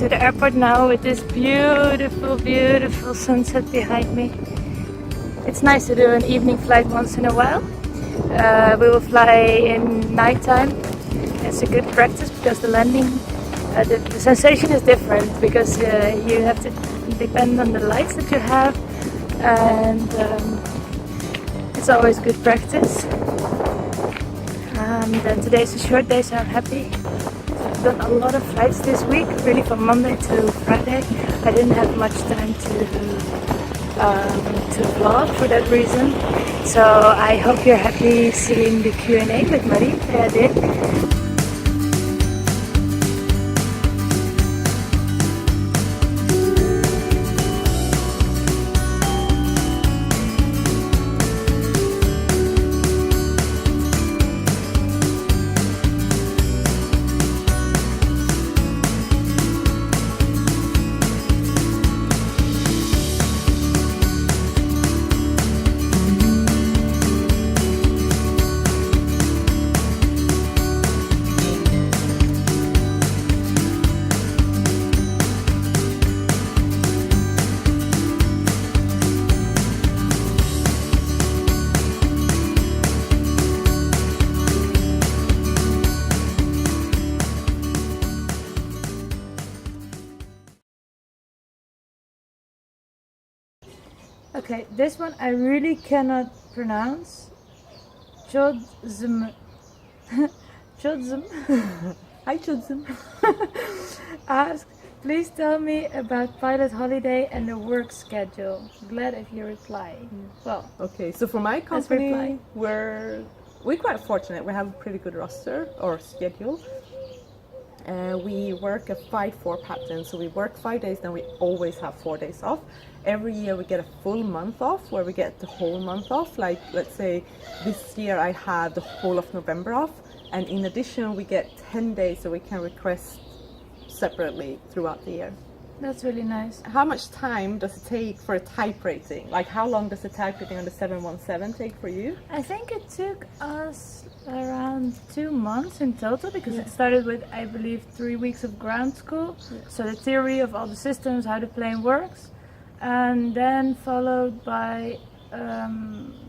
to the airport now with this beautiful, beautiful sunset behind me. It's nice to do an evening flight once in a while. We will fly in nighttime. It's a good practice because the landing, the sensation is different because you have to depend on the lights that you have, and it's always good practice. And today's a short day, so I'm happy. So I've done a lot of flights this week, really from Monday to Friday. I didn't have much time to vlog for that reason. So I hope you're happy seeing the Q&A with Marie that I did. Okay, this one I really cannot pronounce. Chodzm. Chodzm. Hi Chodzm. Ask, please tell me about pilot holiday and the work schedule. Glad if you reply. Well, okay, so for my company, we're quite fortunate. We have a pretty good roster or schedule. We work a 5-4 pattern, so we work 5 days, then we always have 4 days off. Every year we get a full month off, where we get the whole month off. Like, let's say this year I had the whole of November off, and in addition we get 10 days, so we can request separately throughout the year. that's really nice. How much time does it take for a type rating? Like, how long does the type rating on the 717 take for you? I think it took us around 2 months in total, because it started with, I believe, 3 weeks of ground school. So the theory of all the systems, how the plane works, and then followed by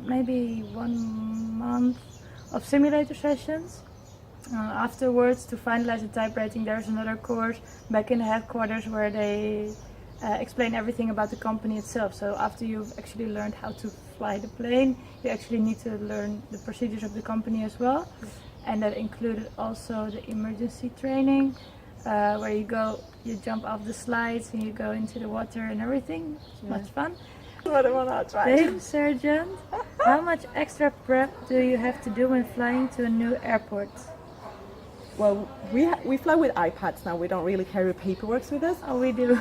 maybe 1 month of simulator sessions. Afterwards, to finalize the type rating, there's another course back in the headquarters where they explain everything about the company itself. So after you've actually learned how to fly the plane, you actually need to learn the procedures of the company as well. And that included also the emergency training, where you jump off the slides and you go into the water and everything. It's much fun. What I want to try. Dave Sergeant, how much extra prep do you have to do when flying to a new airport? Well, we fly with iPads now. We don't really carry paperwork with us. Oh, we do.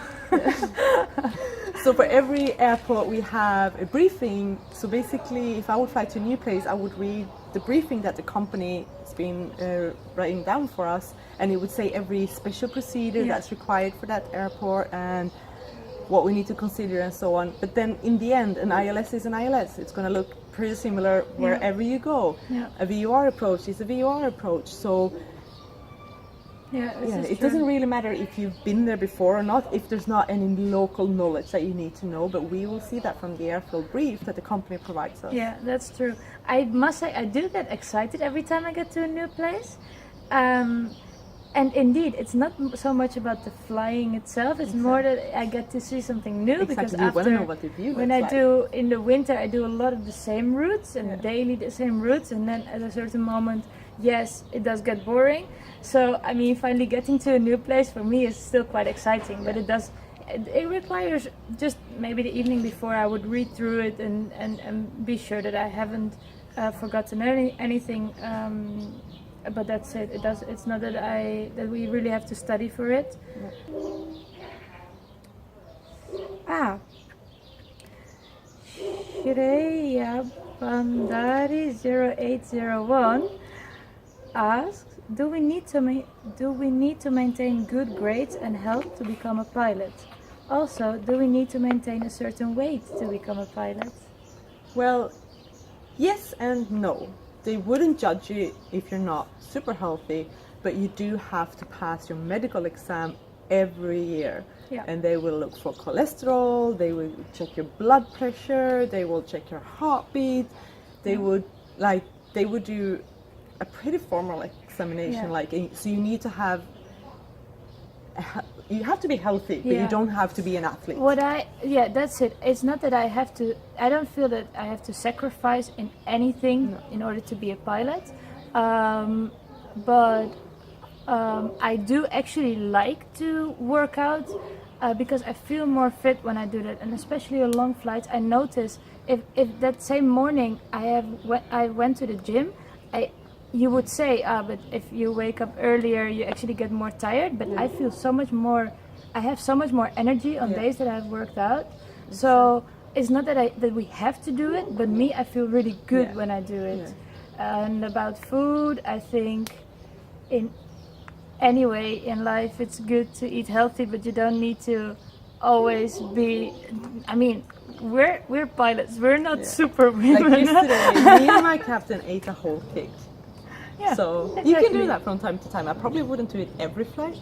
So for every airport we have a briefing. So basically, if I would fly to a new place, I would read the briefing that the company has been writing down for us, and it would say every special procedure that's required for that airport and what we need to consider and so on. But then in the end, an ILS is an ILS. It's going to look pretty similar wherever you go. Yeah. A VUR approach is a VUR approach. So it doesn't really matter if you've been there before or not, if there's not any local knowledge that you need to know, but we will see that from the airfield brief that the company provides us. Yeah, that's true. I must say, I do get excited every time I get to a new place. And indeed, it's not so much about the flying itself, it's more that I get to see something new. Exactly. Because You after, want to know what the view when looks I do, in the winter, I do a lot of the same routes and Yeah. daily the same routes, and then at a certain moment, yes, it does get boring. So, I mean, finally getting to a new place for me is still quite exciting, but it requires just maybe the evening before I would read through it and be sure that I haven't forgotten anything. But that's it. It's not that we really have to study for it. Ah, Shreya Bandari 0801 asks, do we need to maintain good grades and health to become a pilot? Also, do we need to maintain a certain weight to become a pilot? Well, yes and no. They wouldn't judge you if you're not super healthy, but you do have to pass your medical exam every year. Yeah. And they will look for cholesterol, they will check your blood pressure, they will check your heartbeat, they would do a pretty formal examination. So you need to have to be healthy, but you don't have to be an athlete. That's it. It's not that I don't feel that I have to sacrifice in anything in order to be a pilot. But I do actually like to work out because I feel more fit when I do that, and especially on long flights. I notice if that same morning I went to the gym, you would say, but if you wake up earlier, you actually get more tired. But I feel so much more. I have so much more energy on days that I've worked out. So it's not that we have to do it, but me, I feel really good when I do it. And about food, I think anyway in life it's good to eat healthy, but you don't need to always be. I mean, we're pilots. We're not superwomen. Like yesterday, me and my captain ate a whole pig. Yeah, so exactly. You can do that from time to time. I probably wouldn't do it every flight,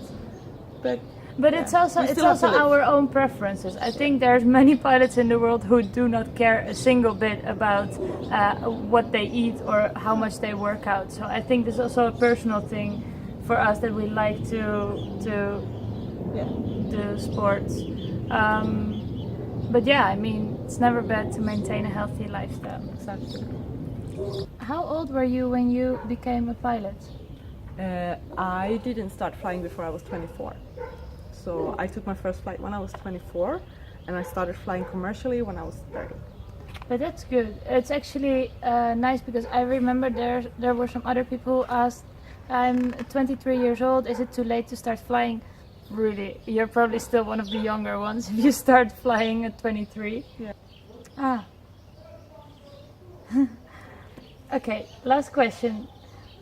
but it's also our own preferences. I think there's many pilots in the world who do not care a single bit about what they eat or how much they work out. So I think this is also a personal thing for us, that we like to do sports. But I mean, it's never bad to maintain a healthy lifestyle. Exactly. How old were you when you became a pilot? I didn't start flying before I was 24. So I took my first flight when I was 24, and I started flying commercially when I was 30. But that's good. It's actually nice, because I remember there were some other people who asked, I'm 23 years old, is it too late to start flying? Really, you're probably still one of the younger ones if you start flying at 23. Yeah. Okay, last question.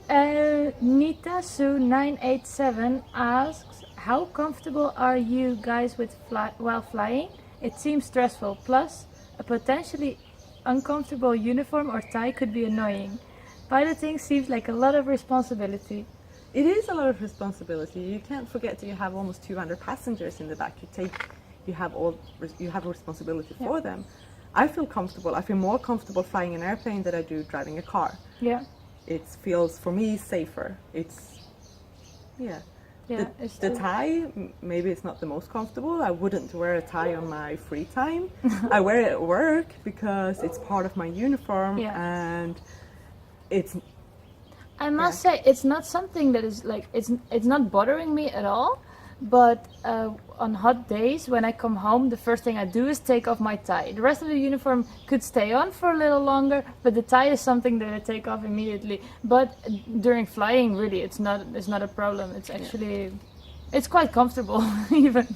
Nita Sue 987 asks, how comfortable are you guys while flying? It seems stressful. Plus, a potentially uncomfortable uniform or tie could be annoying. Piloting seems like a lot of responsibility. It is a lot of responsibility. You can't forget that you have almost 200 passengers in the back. You have a responsibility for them. I feel comfortable. I feel more comfortable flying an airplane than I do driving a car. Yeah. It feels, for me, safer. The tie, maybe it's not the most comfortable. I wouldn't wear a tie on my free time. I wear it at work because it's part of my uniform, and it's. I must say, it's not something that is like, it's not bothering me at all. But on hot days when I come home, the first thing I do is take off my tie. The rest of the uniform could stay on for a little longer, but the tie is something that I take off immediately. But during flying, really, it's not a problem. It's actually, it's quite comfortable even.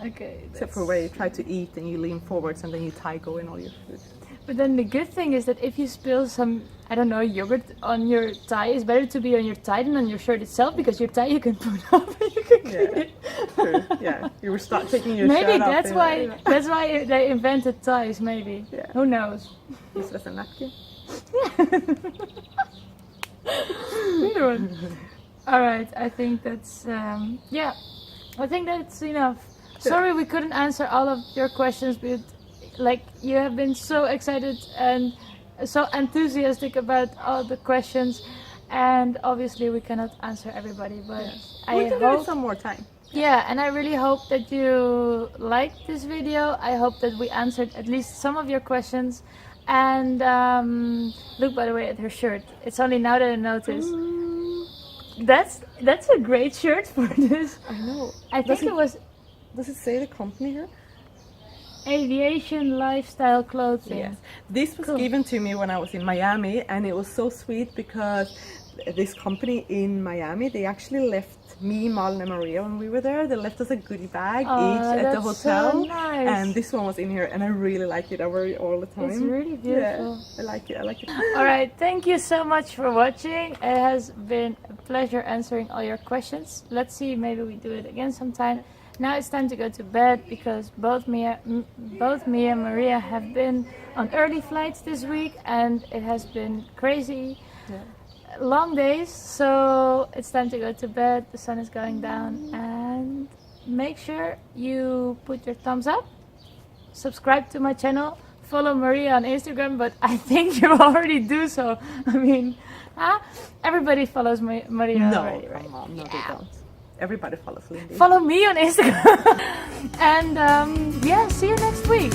Okay. Except for where you try to eat and you lean forwards and then you tie go in all your food. But then the good thing is that if you spill some, I don't know, yogurt on your tie, it's better to be on your tie than on your shirt itself, because your tie you can put up and you can clean it. True. Yeah, you were start taking your maybe shirt off. Maybe that's why they invented ties. Maybe. Yeah. Who knows? Use it as a napkin. All right. I think that's I think that's enough. Sure. Sorry we couldn't answer all of your questions, but you have been so excited and so enthusiastic about all the questions, and obviously we cannot answer everybody, but we can do it some more time. Yeah, and I really hope that you liked this video. I hope that we answered at least some of your questions. And look, by the way, at her shirt. It's only now that I noticed. That's a great shirt for this. I know. I think it was. Does it say the company here? Aviation Lifestyle Clothing. Yes. This was given to me when I was in Miami, and it was so sweet because this company in Miami, they actually left me, Malin and Maria when we were there. They left us a goodie bag each at the hotel. So nice. And this one was in here, and I really like it. I wear it all the time. It's really beautiful. Yeah, I like it. Alright, thank you so much for watching. It has been a pleasure answering all your questions. Let's see, maybe we do it again sometime. Now it's time to go to bed because both me and Maria have been on early flights this week, and it has been crazy. long days, so it's time to go to bed. The sun is going down, and make sure you put your thumbs up, subscribe to my channel, follow Maria on Instagram, but I think you already do so. I mean, everybody follows Maria already, right? Come on, no, they don't. Everybody follows Lindy. Follow me on Instagram. And yeah, see you next week.